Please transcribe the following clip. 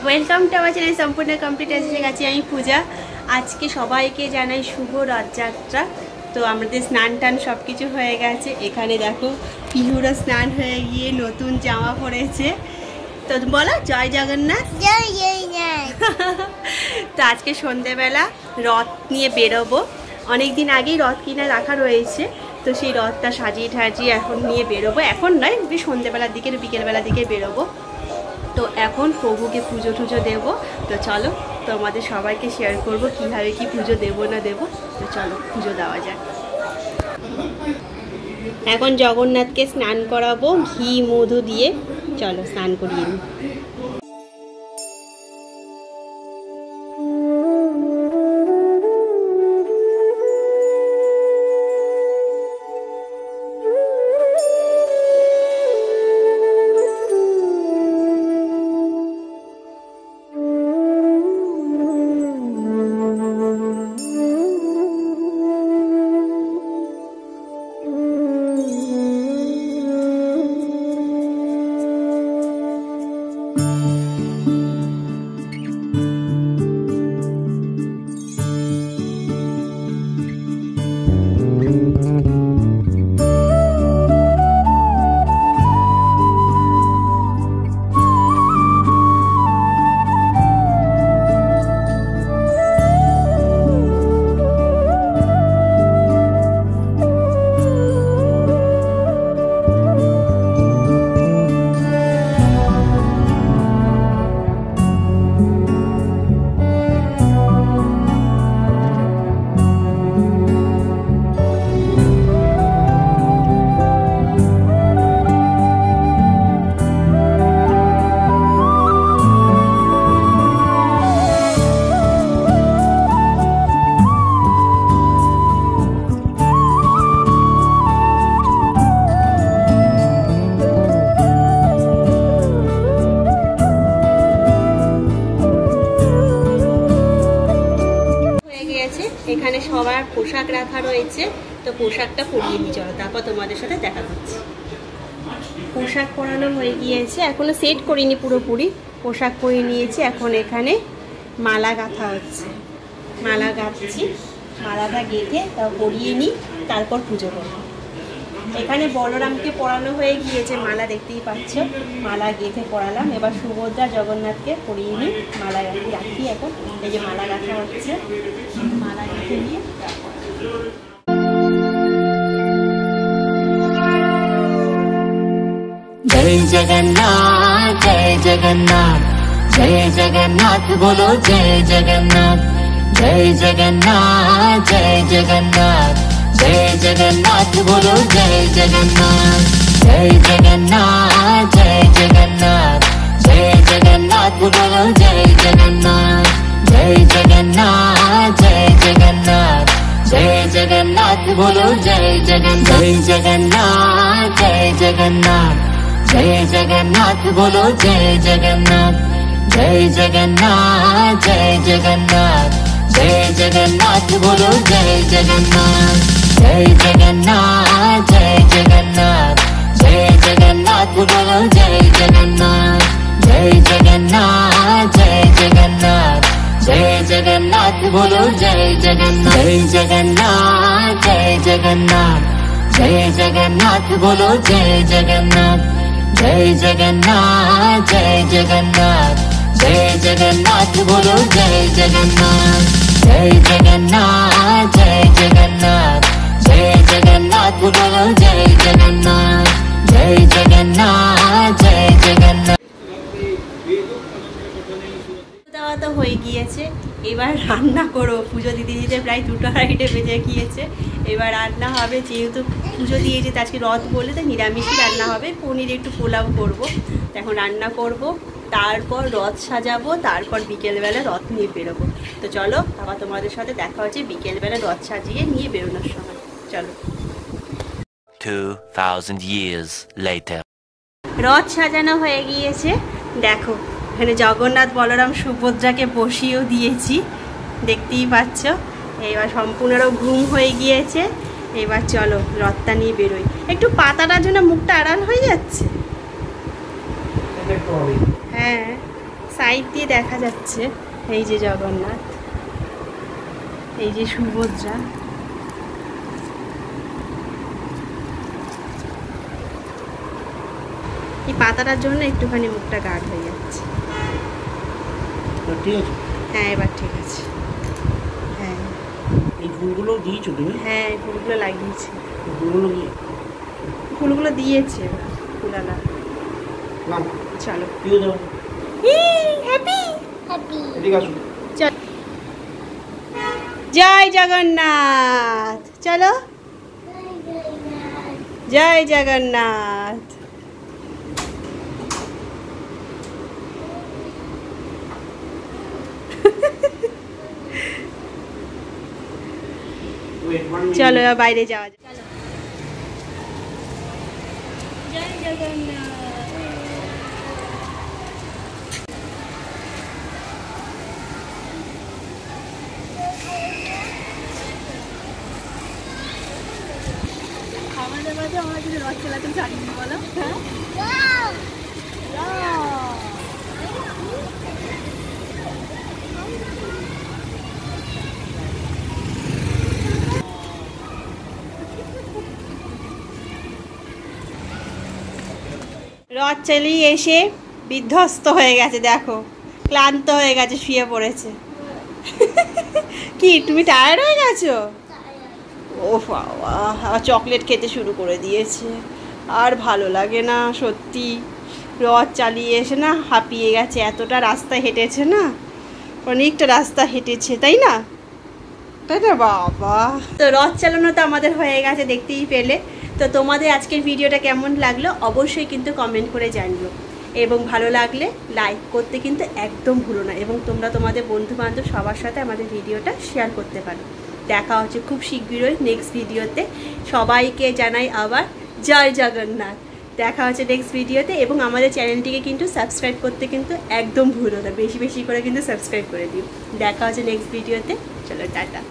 Welcome to our channel সম্পূর্ণ complete এসে গেছি আমি পূজা। আজকে সবাইকে জানাই শুভ রথযাত্রা। তো আমাদের স্নান টান সব কিছু হয়ে গেছে। এখানে দেখো পিহুরা স্নান হয়ে গিয়ে নতুন জামা পরেছে। তো বলো জয় জগন্নাথ। জয় জগন্নাথ। তো আজকে সন্ধেবেলা রথ নিয়ে বেরোবো। অনেক দিন আগেই রথ কিনা রাখা রয়েছে, তো সেই রথটা সাজিয়ে ঠাজিয়ে এখন নিয়ে বেরোবো। এখন নয়, সন্ধেবেলার দিকে বিকেলবেলার দিকে বেরোবো। তো এখন প্রভুকে পুজো টুজো দেবো। তো চলো তোমাদের সবাইকে শেয়ার করবো কীভাবে কি পুজো দেবো না দেবো। তো চলো পুজো দেওয়া যাক। এখন জগন্নাথকে স্নান করাবো ঘি মধু দিয়ে। চলো স্নান করিয়ে নিই। এখানে সবার পোশাক রাখা রয়েছে, তো পোশাকটা পরিয়ে নিয়ে চলো, তারপর তোমাদের সাথে দেখা করছি। পোশাক পরানো হয়ে গিয়েছে, এখনো সেট করিনি পুরোপুরি, পোশাক পরিয়ে নিয়েছি। এখন এখানে মালা গাঁথা হচ্ছে, মালা গাঁথছি। মালাটা গেঁথে তা পরিয়ে নিই, তারপর পুজো করবো। এখানে বলরামকে পরানো হয়ে গিয়েছে মালা, দেখতেই পাচ্ছ। মালা গেঁথে পরালাম। এবার সুভদ্রা জগন্নাথকে পরিয়ে নিই, মালা রাখি। এখন এই যে মালা গাঁথা হচ্ছে, মালা গেঁথে নিয়ে जय जगन्नाथ जय जगन्नाथ जय जगन्नाथ बोलो जय जगन्नाथ जय जगन्नाथ जय जगन्नाथ जय जगन्नाथ बोलो जय जगन्नाथ जय जगन्नाथ जय जगन्नाथ जय जगन्नाथ बोलो जय जगन्नाथ जय जगन्नाथ जय जगन्नाथ जय जगन्नाथ बोलो जय जगन्नाथ जय जगन्नाथ जय जगन्नाथ जय जगन्नाथ बोलो जय जगन्नाथ जय जगन्नाथ जय जगन्नाथ जय जगन्नाथ बोलो जय जगन्नाथ जय जगन्नाथ जय जगन्नाथ जय जगन्नाथ बोलो जय जगन्नाथ जय जगन्नाथ जय जगन्नाथ जय जगन्नाथ बोलो जय जगन्नाथ जय जगन्नाथ जय जगन्नाथ जय जगन्नाथ बोलो जय जगन्नाथ जय जगन्नाथ जय जगन्नाथ जय जगन्नाथ बोलो जय जगन्नाथ जय जगन्नाथ जय जगन्नाथ जय जगन्नाथ बोलो जय जगन्नाथ जय जगन्नाथ जय जगन्नाथ। দেওয়া তো হয়ে গিয়েছে, এবার রান্না করো। পুজো দিতে দিতে প্রায় 2:30 বেজে গিয়েছে। এবার রান্না হবে, যেহেতু পুজো দিয়েছে আজকে রথ বলে, তো নিরামিষই রান্না হবে। পনির একটু পোলাও করবো। এখন রান্না করব, তারপর রথ সাজাবো, তারপর বিকেলবেলা রথ নিয়ে বেরোবো। তো চলো আবার তোমাদের সাথে দেখা হচ্ছে বিকেলবেলা রথ সাজিয়ে নিয়ে বেরোনোর সময়। চলো। 2000 years later রথ সাজানো হয়ে গিয়েছে, দেখো এখানে জগন্নাথ বলরাম সুভদ্রাকে বসিয়েও দিয়েছি, দেখতেই পাচ্ছ। এবার সম্পূর্ণ ঘুম হয়ে গিয়েছে। এবার চলো রথটা নিয়ে বেরোই। একটু পাতাটার জন্য মুখটা আড়াল হয়ে যাচ্ছে। হ্যাঁ সাইড দিয়ে দেখা যাচ্ছে এই যে জগন্নাথ, এই যে সুভদ্রা। এই পাতাটার জন্য একটুখানি মুখটা গাঢ় হয়ে যাচ্ছে। ঠিক আছে, হ্যাঁ এবার ঠিক আছে। হ্যাঁ এই ফুলগুলো দিয়েছো তুমি? হ্যাঁ এই ফুলগুলো লাগিয়েছি। ফুলগুলো কি ফুলগুলো দিয়েছে ফুলালা। নাম চলো দিয়ে দাও। হ্যাপি এদিকে আসো। চল জয় জগন্নাথ। চলো জয় জগন্নাথ। চলো এবার বাইরে যাওয়া যাক। চলো জয় জগন্নাথ। আমাদের মাঝে আমার যদি রথ চালাতে জানি না, বলো। রথ চালিয়ে এসে বিধ্বস্ত হয়ে গেছে, দেখো ক্লান্ত হয়ে গেছে, শুয়ে পড়েছে। কি তুমি টায়ার্ড হয়ে গেছো? ও বাবা, চকলেট খেতে শুরু করে দিয়েছে। আর ভালো লাগে না সত্যি, রথ চালিয়ে এসে না হাঁপিয়ে গেছে। এতটা রাস্তা হেঁটেছে না, অনেকটা রাস্তা হেঁটেছে, তাই না? তাই না বাবা? তো রথ চালানো তো আমাদের হয়ে গেছে, দেখতেই পেলে। তো তোমাদের আজকের ভিডিওটা কেমন লাগলো অবশ্যই কিন্তু কমেন্ট করে জানিও, এবং ভালো লাগলে লাইক করতে কিন্তু একদম ভুলো না, এবং তোমরা তোমাদের বন্ধু বান্ধব সবার সাথে আমাদের ভিডিওটা শেয়ার করতে পারো। দেখা হচ্ছে খুব শীঘ্রই নেক্সট ভিডিওতে। সবাইকে জানাই আবার জয় জগন্নাথ। দেখা হচ্ছে নেক্সট ভিডিওতে, এবং আমাদের চ্যানেলটিকে কিন্তু সাবস্ক্রাইব করতে কিন্তু একদম ভুলো না, বেশি বেশি করে কিন্তু সাবস্ক্রাইব করে দিও। দেখা হচ্ছে নেক্সট ভিডিওতে। চলো টাটা।